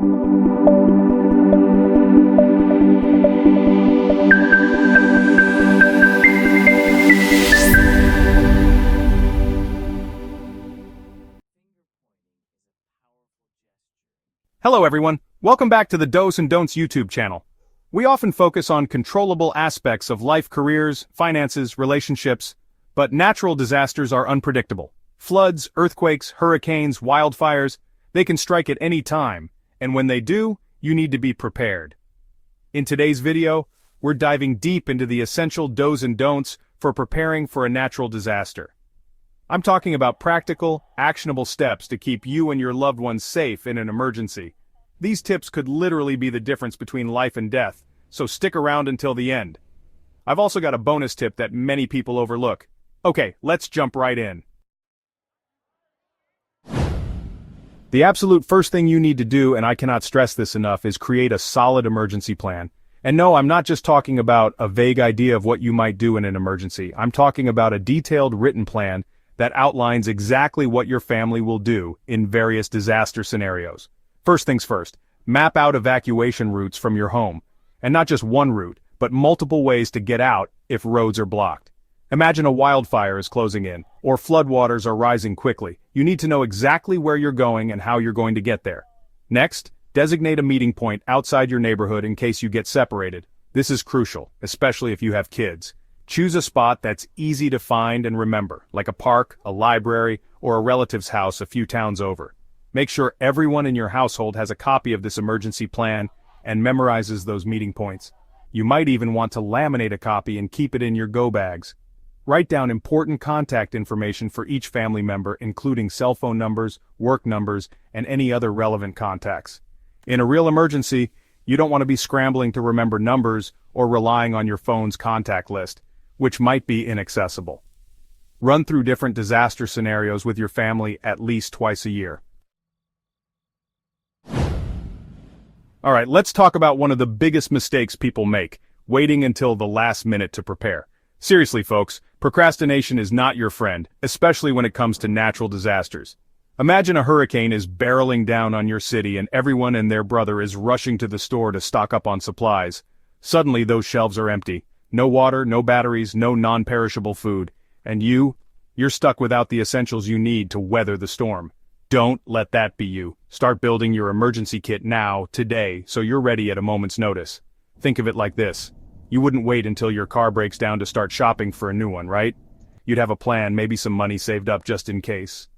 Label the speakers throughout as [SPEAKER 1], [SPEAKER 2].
[SPEAKER 1] Hello everyone, welcome back to the Dos and Don'ts YouTube channel. We often focus on controllable aspects of life, careers, finances, relationships, but natural disasters are unpredictable. Floods, earthquakes, hurricanes, wildfires, they can strike at any time, and when they do, you need to be prepared. In today's video, we're diving deep into the essential do's and don'ts for preparing for a natural disaster. I'm talking about practical, actionable steps to keep you and your loved ones safe in an emergency. These tips could literally be the difference between life and death, so stick around until the end. I've also got a bonus tip that many people overlook. Okay, let's jump right in. The absolute first thing you need to do, and I cannot stress this enough, is create a solid emergency plan. And no, I'm not just talking about a vague idea of what you might do in an emergency. I'm talking about a detailed written plan that outlines exactly what your family will do in various disaster scenarios. First things first, map out evacuation routes from your home. And not just one route, but multiple ways to get out if roads are blocked. Imagine a wildfire is closing in, or floodwaters are rising quickly. You need to know exactly where you're going and how you're going to get there. Next, designate a meeting point outside your neighborhood in case you get separated. This is crucial, especially if you have kids. Choose a spot that's easy to find and remember, like a park, a library, or a relative's house a few towns over. Make sure everyone in your household has a copy of this emergency plan and memorizes those meeting points. You might even want to laminate a copy and keep it in your go bags. Write down important contact information for each family member, including cell phone numbers, work numbers, and any other relevant contacts. In a real emergency, you don't want to be scrambling to remember numbers or relying on your phone's contact list, which might be inaccessible. Run through different disaster scenarios with your family at least twice a year. Alright, let's talk about one of the biggest mistakes people make, waiting until the last minute to prepare. Seriously folks, procrastination is not your friend, especially when it comes to natural disasters. Imagine a hurricane is barreling down on your city and everyone and their brother is rushing to the store to stock up on supplies. Suddenly those shelves are empty. No water, no batteries, no non-perishable food. And you're stuck without the essentials you need to weather the storm. Don't let that be you. Start building your emergency kit now, today, so you're ready at a moment's notice. Think of it like this. You wouldn't wait until your car breaks down to start shopping for a new one, right? You'd have a plan, maybe some money saved up just in case.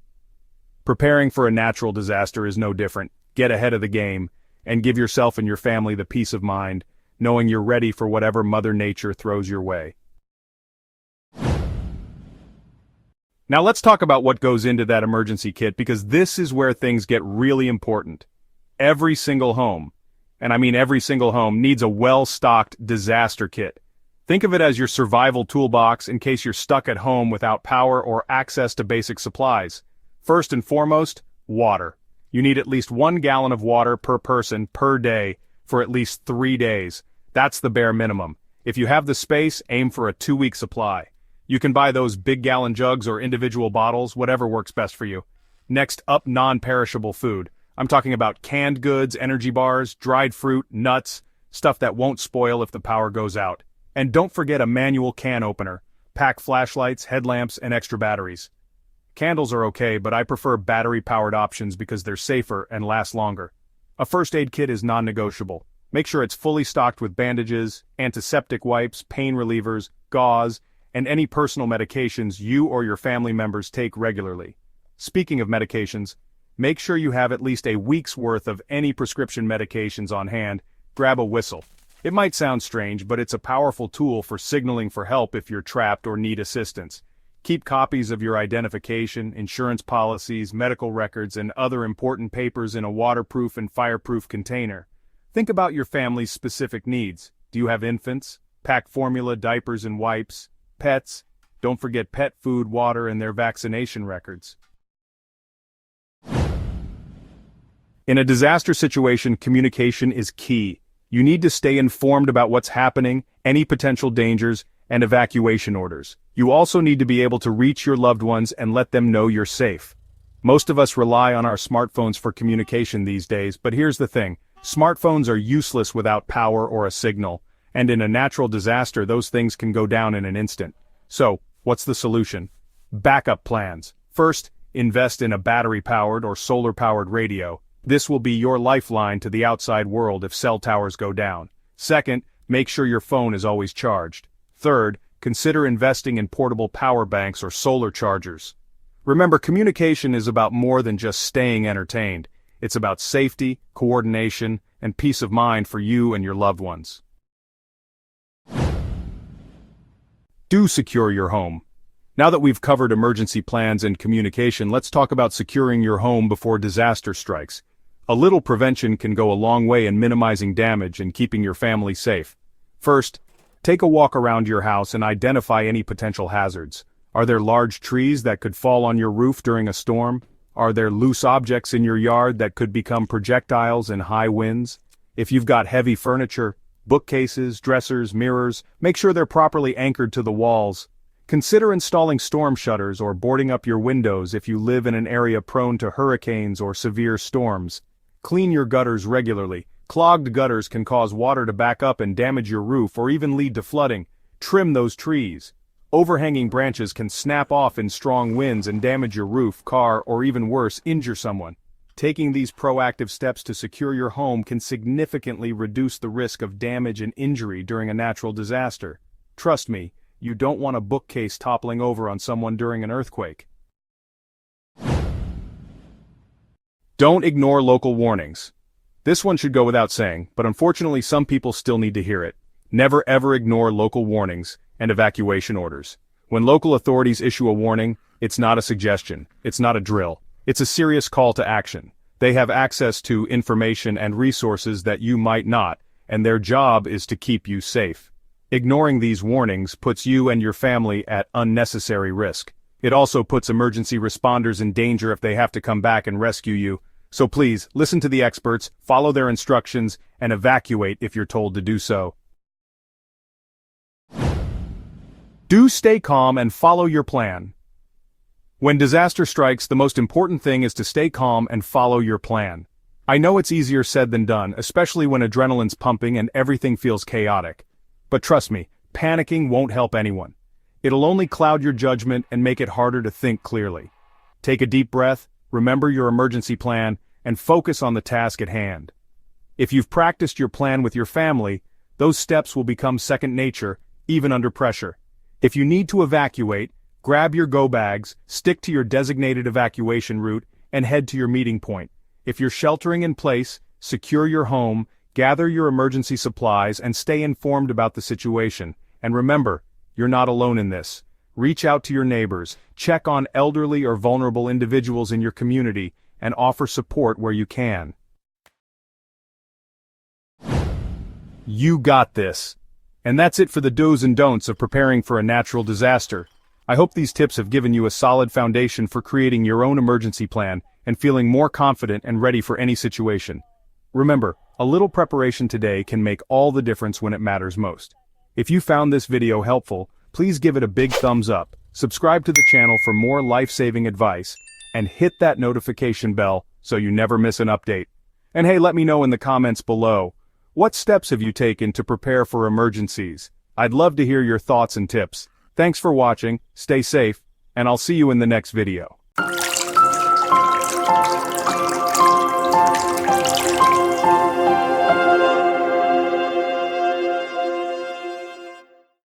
[SPEAKER 1] Preparing for a natural disaster is no different. Get ahead of the game, and give yourself and your family the peace of mind, knowing you're ready for whatever Mother Nature throws your way. Now let's talk about what goes into that emergency kit, because this is where things get really important. Every single home, and I mean every single home, needs a well-stocked disaster kit. Think of it as your survival toolbox in case you're stuck at home without power or access to basic supplies. First and foremost, water. You need at least 1 gallon of water per person per day for at least 3 days. That's the bare minimum. If you have the space, aim for a 2-week supply. You can buy those big gallon jugs or individual bottles, whatever works best for you. Next up, non-perishable food. I'm talking about canned goods, energy bars, dried fruit, nuts, stuff that won't spoil if the power goes out. And don't forget a manual can opener. Pack flashlights, headlamps, and extra batteries. Candles are okay, but I prefer battery-powered options because they're safer and last longer. A first aid kit is non-negotiable. Make sure it's fully stocked with bandages, antiseptic wipes, pain relievers, gauze, and any personal medications you or your family members take regularly. Speaking of medications, make sure you have at least a week's worth of any prescription medications on hand. Grab a whistle. It might sound strange, but it's a powerful tool for signaling for help if you're trapped or need assistance. Keep copies of your identification, insurance policies, medical records, and other important papers in a waterproof and fireproof container. Think about your family's specific needs. Do you have infants? Pack formula, diapers, and wipes. Pets? Don't forget pet food, water, and their vaccination records. In a disaster situation, communication is key. You need to stay informed about what's happening, any potential dangers, and evacuation orders. You also need to be able to reach your loved ones and let them know you're safe. Most of us rely on our smartphones for communication these days, but here's the thing. Smartphones are useless without power or a signal, and in a natural disaster those things can go down in an instant. So, what's the solution? Backup plans. First, invest in a battery-powered or solar-powered radio. This will be your lifeline to the outside world if cell towers go down. Second, make sure your phone is always charged. Third, consider investing in portable power banks or solar chargers. Remember, communication is about more than just staying entertained. It's about safety, coordination, and peace of mind for you and your loved ones. Do secure your home. Now that we've covered emergency plans and communication, let's talk about securing your home before disaster strikes. A little prevention can go a long way in minimizing damage and keeping your family safe. First, take a walk around your house and identify any potential hazards. Are there large trees that could fall on your roof during a storm? Are there loose objects in your yard that could become projectiles in high winds? If you've got heavy furniture, bookcases, dressers, mirrors, make sure they're properly anchored to the walls. Consider installing storm shutters or boarding up your windows if you live in an area prone to hurricanes or severe storms. Clean your gutters regularly. Clogged gutters can cause water to back up and damage your roof or even lead to flooding. Trim those trees. Overhanging branches can snap off in strong winds and damage your roof, car, or even worse, injure someone. Taking these proactive steps to secure your home can significantly reduce the risk of damage and injury during a natural disaster. Trust me, you don't want a bookcase toppling over on someone during an earthquake. Don't ignore local warnings. This one should go without saying, but unfortunately some people still need to hear it. Never ever ignore local warnings and evacuation orders. When local authorities issue a warning, it's not a suggestion, it's not a drill, it's a serious call to action. They have access to information and resources that you might not, and their job is to keep you safe. Ignoring these warnings puts you and your family at unnecessary risk. It also puts emergency responders in danger if they have to come back and rescue you. So please, listen to the experts, follow their instructions, and evacuate if you're told to do so. Do stay calm and follow your plan. When disaster strikes, the most important thing is to stay calm and follow your plan. I know it's easier said than done, especially when adrenaline's pumping and everything feels chaotic. But trust me, panicking won't help anyone. It'll only cloud your judgment and make it harder to think clearly. Take a deep breath, remember your emergency plan, and focus on the task at hand. If you've practiced your plan with your family, those steps will become second nature, even under pressure. If you need to evacuate, grab your go bags, stick to your designated evacuation route, and head to your meeting point. If you're sheltering in place, secure your home, gather your emergency supplies, and stay informed about the situation. And remember, you're not alone in this. Reach out to your neighbors, check on elderly or vulnerable individuals in your community, and offer support where you can. You got this. And that's it for the do's and don'ts of preparing for a natural disaster. I hope these tips have given you a solid foundation for creating your own emergency plan and feeling more confident and ready for any situation. Remember, a little preparation today can make all the difference when it matters most. If you found this video helpful, please give it a big thumbs up, subscribe to the channel for more life-saving advice, and hit that notification bell so you never miss an update. And hey, let me know in the comments below, what steps have you taken to prepare for emergencies? I'd love to hear your thoughts and tips. Thanks for watching, stay safe, and I'll see you in the next video.